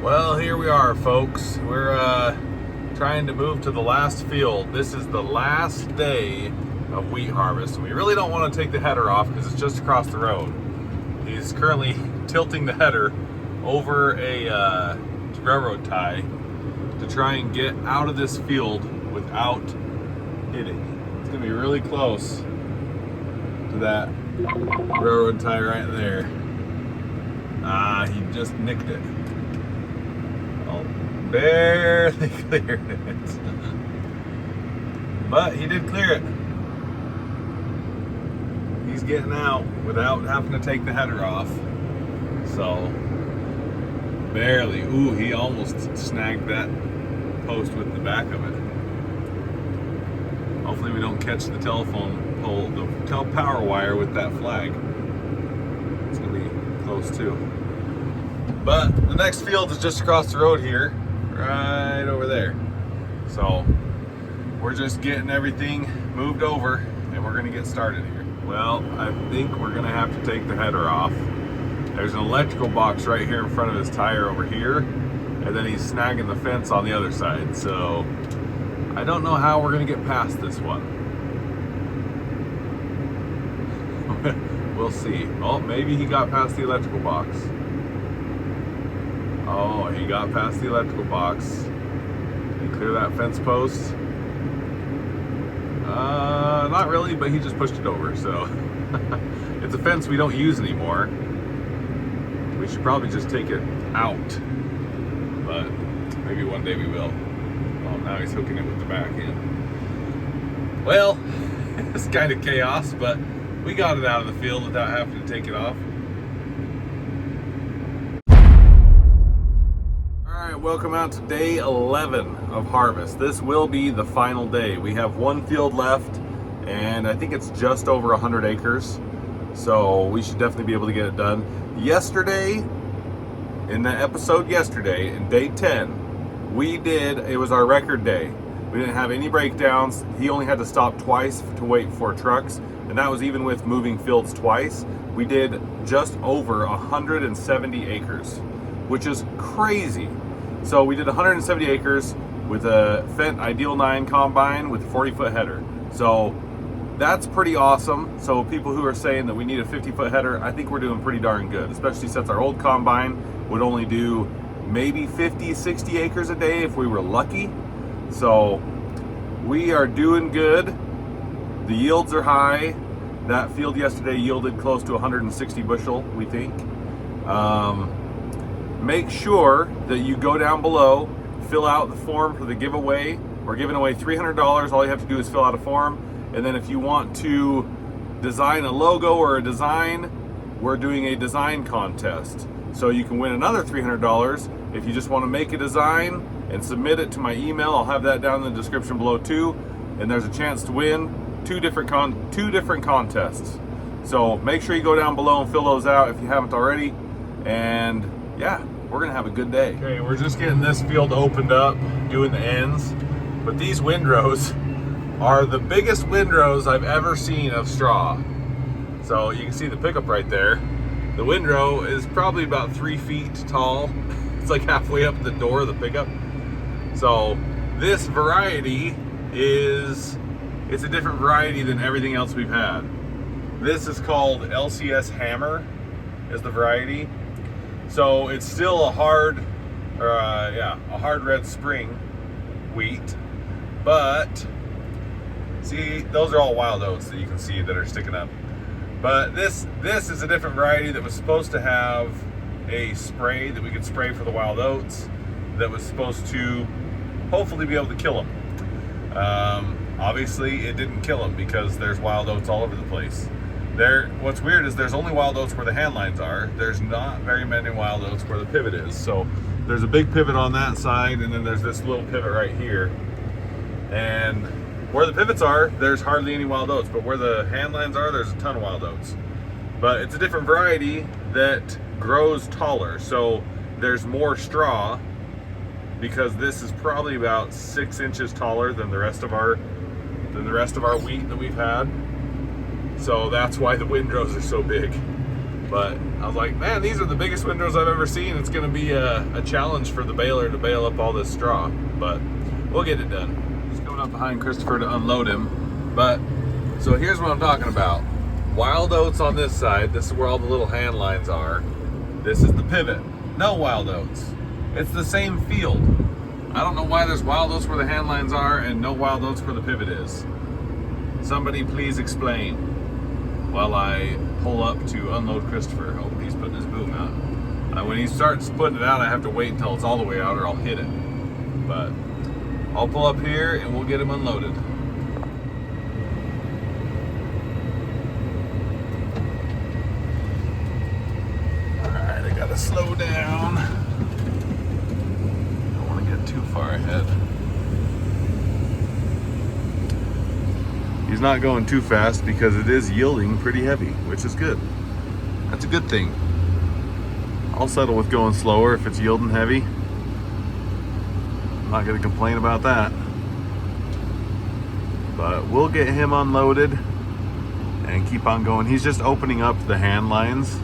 Well, here we are, folks. We're trying to move to the last field. This is the last day of wheat harvest. We really don't want to take the header off because it's just across the road. He's currently tilting the header over a railroad tie to try and get out of this field without hitting. It's going to be really close to that railroad tie right there. He just nicked it. Barely cleared it. But he did clear it. He's getting out without having to take the header off. So, barely. Ooh, he almost snagged that post with the back of it. Hopefully we don't catch the telephone pole, the power wire with that flag. It's gonna be close too. But the next field is just across the road here. Right over there. So we're just getting everything moved over and we're gonna get started here. Well, I think we're gonna have to take the header off. There's an electrical box right here in front of his tire over here, and then he's snagging the fence on the other side. So I don't know how we're gonna get past this one. We'll see. Oh, maybe he got past the electrical box. Oh, he got past the electrical box. Did he clear that fence post? Not really, but he just pushed it over, so. It's a fence we don't use anymore. We should probably just take it out. But maybe one day we will. Oh, now he's hooking it with the back end. Well, it's kind of chaos, but we got it out of the field without having to take it off. Welcome out to day 11 of harvest. This will be the final day. We have one field left, and I think it's just over 100 acres. So we should definitely be able to get it done. Yesterday, in the episode yesterday, in day 10, it was our record day. We didn't have any breakdowns. He only had to stop twice to wait for trucks, and that was even with moving fields twice. We did just over 170 acres, which is crazy. So we did 170 acres with a Fendt Ideal 9 combine with a 40-foot header. So that's pretty awesome. So people who are saying that we need a 50-foot header, I think we're doing pretty darn good, especially since our old combine would only do maybe 50, 60 acres a day if we were lucky. So we are doing good. The yields are high. That field yesterday yielded close to 160 bushel, we think. Make sure that you go down below, fill out the form for the giveaway. We're giving away $300. All you have to do is fill out a form. And then if you want to design a logo or a design, we're doing a design contest. So you can win another $300 if you just want to make a design and submit it to my email. I'll have that down in the description below too. And there's a chance to win two different contests. So make sure you go down below and fill those out if you haven't already. And yeah, we're gonna have a good day. Okay, we're just getting this field opened up, doing the ends. But these windrows are the biggest windrows I've ever seen of straw. So you can see the pickup right there. The windrow is probably about 3 feet tall. It's like halfway up the door of the pickup. So this variety it's a different variety than everything else we've had. This is called LCS Hammer, is the variety. So it's still a hard red spring wheat, but see, those are all wild oats that you can see that are sticking up. But this is a different variety that was supposed to have a spray that we could spray for the wild oats that was supposed to hopefully be able to kill them. Obviously, it didn't kill them because there's wild oats all over the place. What's weird is there's only wild oats where the hand lines are. There's not very many wild oats where the pivot is. So there's a big pivot on that side, and then there's this little pivot right here. And where the pivots are, there's hardly any wild oats, but where the hand lines are, there's a ton of wild oats. But it's a different variety that grows taller. So there's more straw because this is probably about 6 inches taller than the rest of our wheat that we've had. So that's why the windrows are so big. But I was like, man, these are the biggest windrows I've ever seen. It's going to be a challenge for the baler to bale up all this straw, but we'll get it done. Just coming up behind Christopher to unload him. But so here's what I'm talking about. Wild oats on this side. This is where all the little hand lines are. This is the pivot. No wild oats. It's the same field. I don't know why there's wild oats where the hand lines are and no wild oats where the pivot is. Somebody please explain while I pull up to unload Christopher. Oh, he's putting his boom out. When he starts putting it out, I have to wait until it's all the way out or I'll hit it. But I'll pull up here and we'll get him unloaded. Alright, I gotta slow down. Don't want to get too far ahead. He's not going too fast because it is yielding pretty heavy, which is good. That's a good thing. I'll settle with going slower if it's yielding heavy. I'm not going to complain about that. But we'll get him unloaded and keep on going. He's just opening up the hand lines.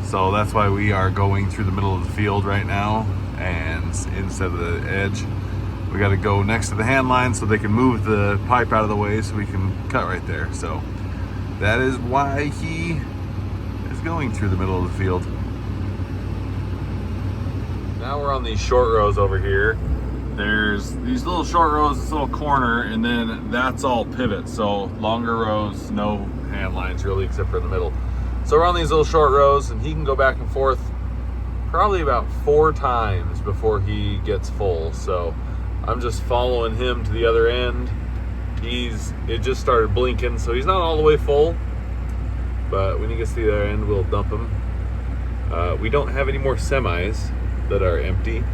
So that's why we are going through the middle of the field right now and instead of the edge. We got to go next to the hand line so they can move the pipe out of the way so we can cut right there. So that is why he is going through the middle of the field. Now we're on these short rows over here. There's these little short rows, this little corner, and then that's all pivot. So longer rows, no hand lines really except for in the middle. So we're on these little short rows and he can go back and forth probably about 4 times before he gets full. So I'm just following him to the other end. It just started blinking, so he's not all the way full, but when he gets to the other end, we'll dump him. We don't have any more semis that are empty,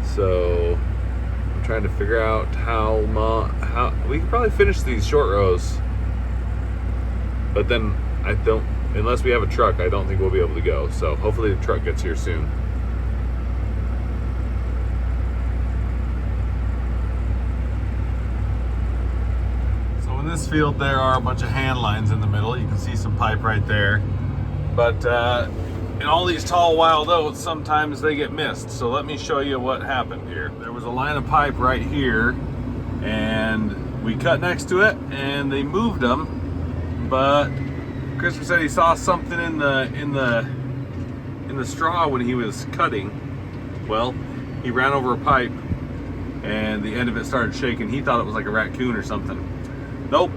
so I'm trying to figure out how we can probably finish these short rows, but then unless we have a truck, I don't think we'll be able to go. So hopefully the truck gets here soon. In this field there are a bunch of hand lines in the middle. You can see some pipe right there, but in all these tall wild oats sometimes they get missed. So let me show you what happened here. There was a line of pipe right here and we cut next to it and they moved them, but Christopher said he saw something in the straw when he was cutting. Well, he ran over a pipe and the end of it started shaking. He thought it was like a raccoon or something. Nope,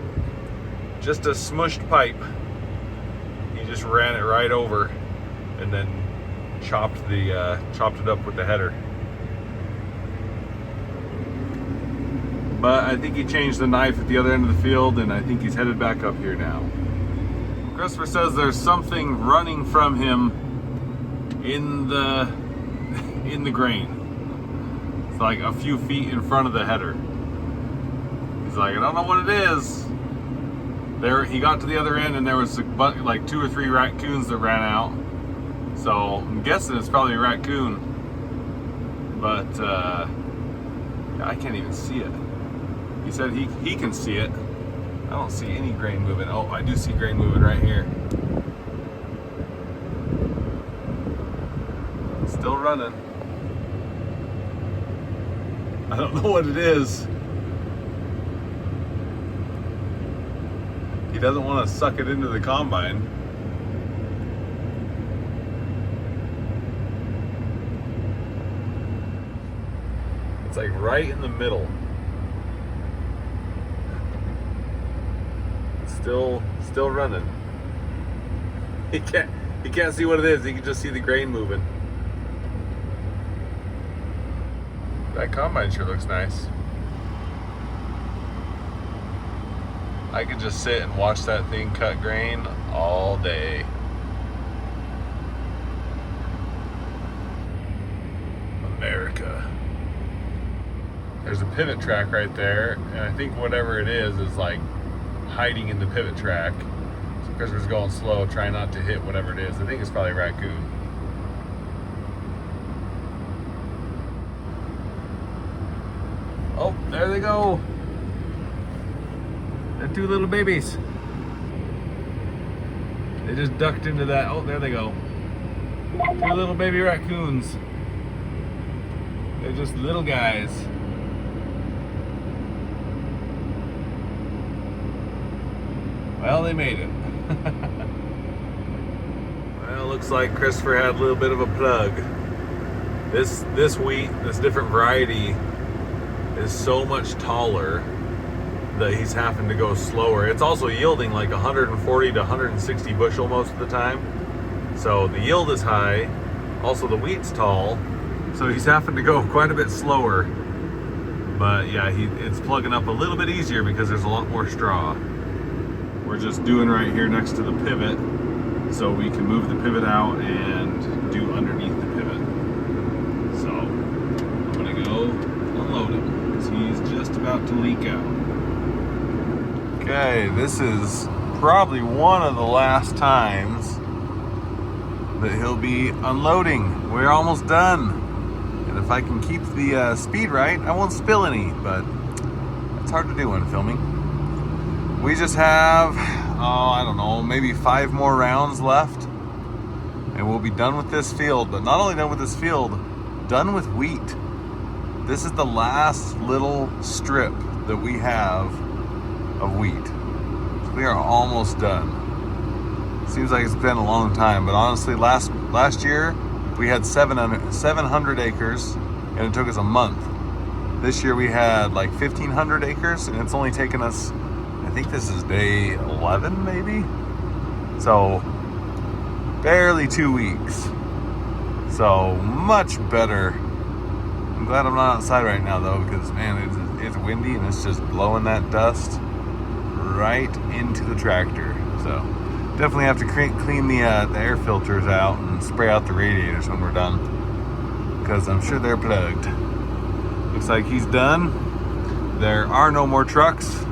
just a smushed pipe. He just ran it right over and then chopped it up with the header. But I think he changed the knife at the other end of the field and I think he's headed back up here now. Christopher says there's something running from him in the grain. It's like a few feet in front of the header. Like, I don't know what it is. There, he got to the other end and there was like 2 or 3 raccoons that ran out. So I'm guessing it's probably a raccoon, but I can't even see it. He said he can see it. I don't see any grain moving. Oh, I do see grain moving right here. Still running. I don't know what it is. He doesn't want to suck it into the combine. It's like right in the middle. Still running. He can't see what it is. He can just see the grain moving. That combine sure looks nice. I could just sit and watch that thing cut grain all day. America. There's a pivot track right there, and I think whatever it is like hiding in the pivot track. So Christopher's going slow, trying not to hit whatever it is. I think it's probably a raccoon. Oh, there they go. They're 2 little babies. They just ducked into that. Oh, there they go. 2 little baby raccoons. They're just little guys. Well, they made it. Well, looks like Christopher had a little bit of a plug. This wheat, this different variety, is so much taller that he's having to go slower. It's also yielding like 140 to 160 bushel most of the time. So the yield is high. Also the wheat's tall. So he's having to go quite a bit slower. But yeah, it's plugging up a little bit easier because there's a lot more straw. We're just doing right here next to the pivot, so we can move the pivot out and do underneath the pivot. So I'm gonna go unload him because he's just about to leak out. Okay, this is probably one of the last times that he'll be unloading. We're almost done. And if I can keep the speed right, I won't spill any, but it's hard to do when filming. We just have, I don't know, maybe 5 more rounds left, and we'll be done with this field. But not only done with this field, done with wheat. This is the last little strip that we have of wheat. So we are almost done. Seems like it's been a long time, but honestly, last year we had 700 acres, and it took us a month. This year we had like 1,500 acres, and it's only taken us, I think this is day 11 maybe? So barely 2 weeks. So much better. I'm glad I'm not outside right now though, because man, it's windy and it's just blowing that dust right into the tractor. So definitely have to clean the air filters out and spray out the radiators when we're done, because I'm sure they're plugged. Looks like he's done. There are no more trucks.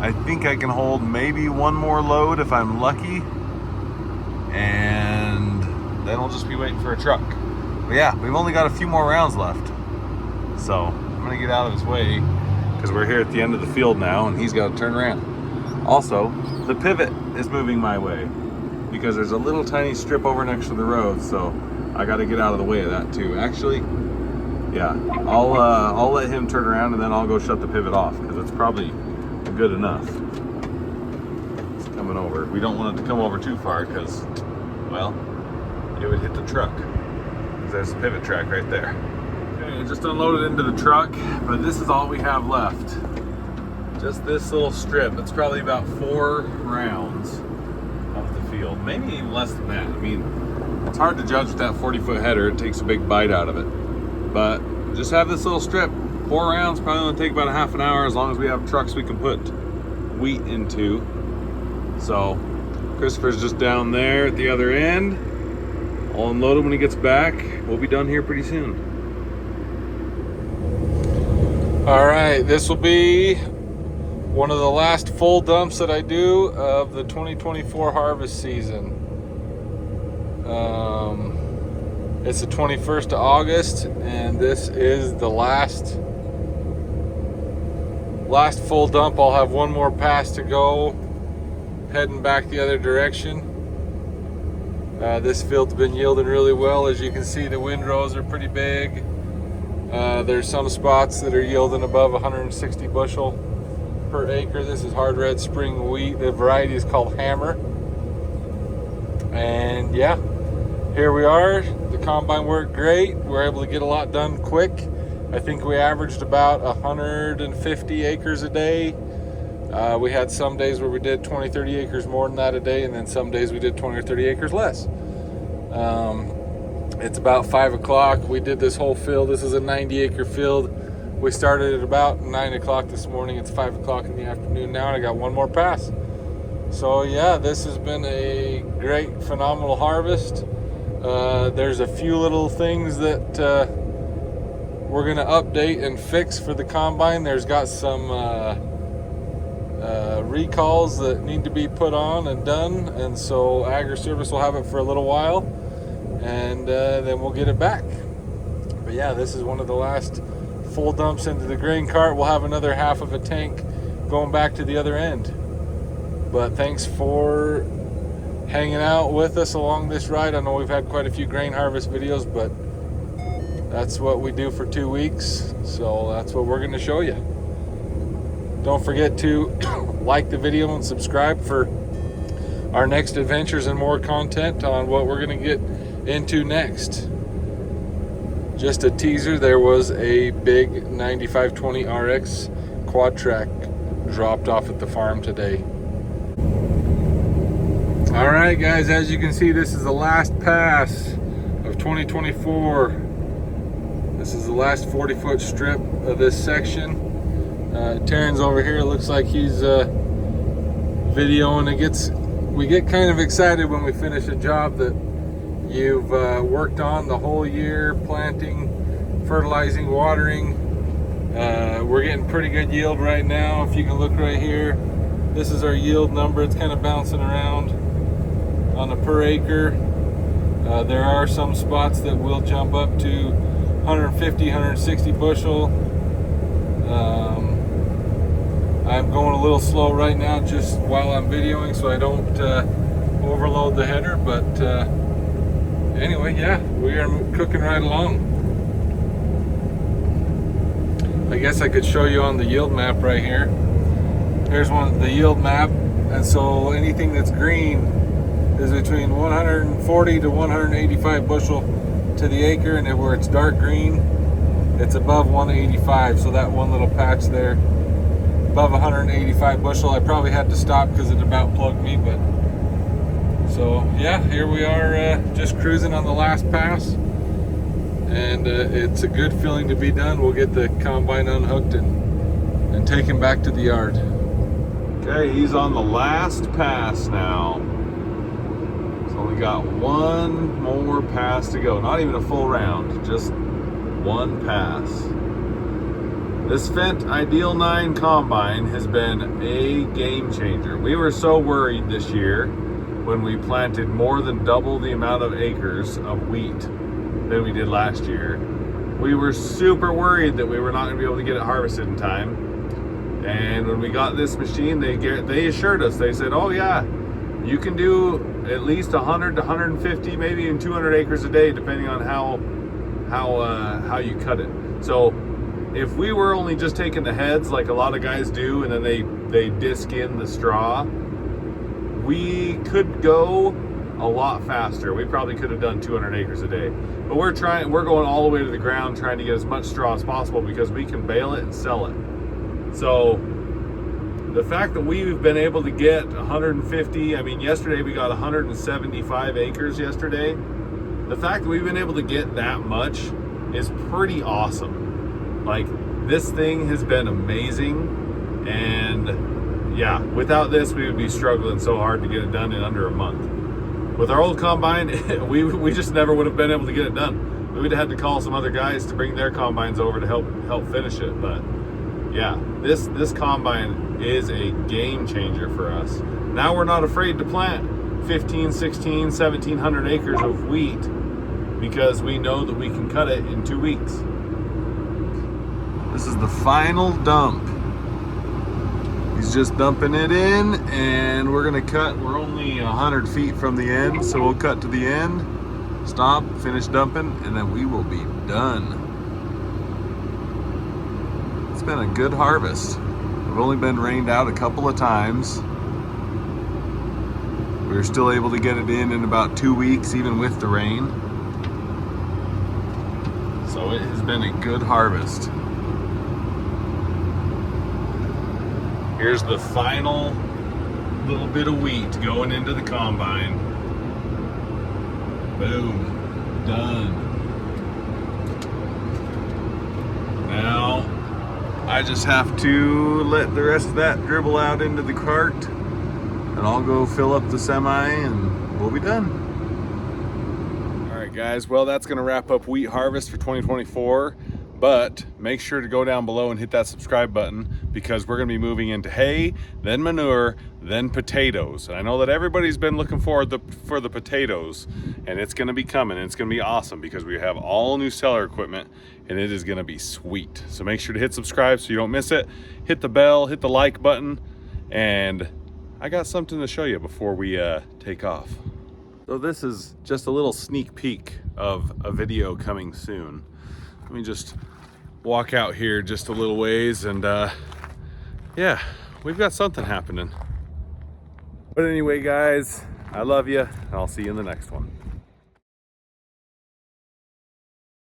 I think I can hold maybe one more load if I'm lucky, and then we'll just be waiting for a truck. But yeah, we've only got a few more rounds left, so I'm gonna get out of his way because we're here at the end of the field now and he's got to turn around. Also, the pivot is moving my way because there's a little tiny strip over next to the road, so I got to get out of the way of that too. Actually, yeah, I'll let him turn around and then I'll go shut the pivot off because it's probably good enough. It's coming over. We don't want it to come over too far because, well, it would hit the truck. There's a pivot track right there. Okay, I just unloaded into the truck, but this is all we have left. Just this little strip. It's probably about 4 rounds of the field. Maybe even less than that. I mean, it's hard to judge with that 40-foot header. It takes a big bite out of it. But just have this little strip. 4 rounds, probably gonna take about a half an hour as long as we have trucks we can put wheat into. So Christopher's just down there at the other end. I'll unload him when he gets back. We'll be done here pretty soon. All right, this will be one of the last full dumps that I do of the 2024 harvest season. It's the 21st of August, and this is the last full dump. I'll have one more pass to go, heading back the other direction. This field's been yielding really well. As you can see, the windrows are pretty big. There's some spots that are yielding above 160 bushel per acre. This is hard red spring wheat. The variety is called Hammer. And yeah, here we are. The combine worked great. We were able to get a lot done quick. I think we averaged about 150 acres a day. We had some days where we did 20, 30 acres more than that a day, and then some days we did 20 or 30 acres less. It's about 5 o'clock. We did this whole field. This is a 90-acre field. We started at about 9 o'clock this morning. It's 5 o'clock in the afternoon now, and I got one more pass. So yeah, this has been a great, phenomenal harvest. There's a few little things that we're gonna update and fix for the combine. There's got some recalls that need to be put on and done, and so Agri-Service will have it for a little while, and then we'll get it back. But yeah, this is one of the last full dumps into the grain cart. We'll have another half of a tank going back to the other end. But thanks for hanging out with us along this ride. I know we've had quite a few grain harvest videos, but that's what we do for 2 weeks, so that's what we're going to show you. Don't forget to like the video and subscribe for our next adventures and more content on what we're going to get into next. Just a teaser, there was a big 9520 RX quad track dropped off at the farm today. All right guys, as you can see, this is the last pass of 2024. This is the last 40-foot strip of this section. Taryn's over here, looks like he's videoing. We get kind of excited when we finish a job that you've worked on the whole year, planting, fertilizing, watering. We're getting pretty good yield right now. If you can look right here, this is our yield number. It's kind of bouncing around on a per acre. There are some spots that will jump up to 150, 160 bushel. I'm going a little slow right now just while I'm videoing so I don't overload the header, but anyway, yeah, we are cooking right along. I guess I could show you on the yield map right here. Here's the yield map, and so anything that's green is between 140 to 185 bushel to the acre, and where it's dark green, it's above 185. So that one little patch there, above 185 bushel. I probably had to stop because it about plugged me, but so yeah, here we are, just cruising on the last pass, and it's a good feeling to be done. We'll get the combine unhooked and take him back to the yard. Okay, he's on the last pass now. So we got one more pass to go. Not even a full round, just one pass. This Fendt Ideal 9 combine has been a game changer. We were so worried this year when we planted more than double the amount of acres of wheat than we did last year. We were super worried that we were not going to be able to get it harvested in time. And when we got this machine, they assured us, they said, oh yeah, you can do at least 100 to 150, maybe even 200 acres a day, depending on how you cut it. So if we were only just taking the heads like a lot of guys do, and then they disc in the straw, we could go a lot faster. We probably could have done 200 acres a day. But we're going all the way to the ground, trying to get as much straw as possible because we can bale it and sell it. So the fact that we've been able to get 150, I mean, yesterday we got 175 acres yesterday. The fact that we've been able to get that much is pretty awesome. Like, this thing has been amazing, and yeah, without this we would be struggling so hard to get it done in under a month. With our old combine, we just never would have been able to get it done. We would have had to call some other guys to bring their combines over to help finish it. But yeah, this combine is a game changer for us. Now we're not afraid to plant 15, 16, 1700 acres of wheat because we know that we can cut it in 2 weeks. This is the final dump. He's just dumping it in, and we're gonna cut. We're only 100 feet from the end, so we'll cut to the end, stop, finish dumping, and then we will be done. It's been a good harvest. We've only been rained out a couple of times. We were still able to get it in about 2 weeks, even with the rain. So it has been a good harvest. Here's the final little bit of wheat going into the combine. Boom, done. Now, I just have to let the rest of that dribble out into the cart, and I'll go fill up the semi and we'll be done. All right guys, well, that's gonna wrap up wheat harvest for 2024. But make sure to go down below and hit that subscribe button, because we're gonna be moving into hay, then manure, then potatoes. And I know that everybody's been looking forward for the potatoes, and it's gonna be coming, and it's gonna be awesome because we have all new seller equipment, and it is gonna be sweet. So make sure to hit subscribe so you don't miss it. Hit the bell, hit the like button, and I got something to show you before we take off. So this is just a little sneak peek of a video coming soon. Let me just walk out here just a little ways, and yeah, we've got something happening. But anyway, guys, I love you, and I'll see you in the next one.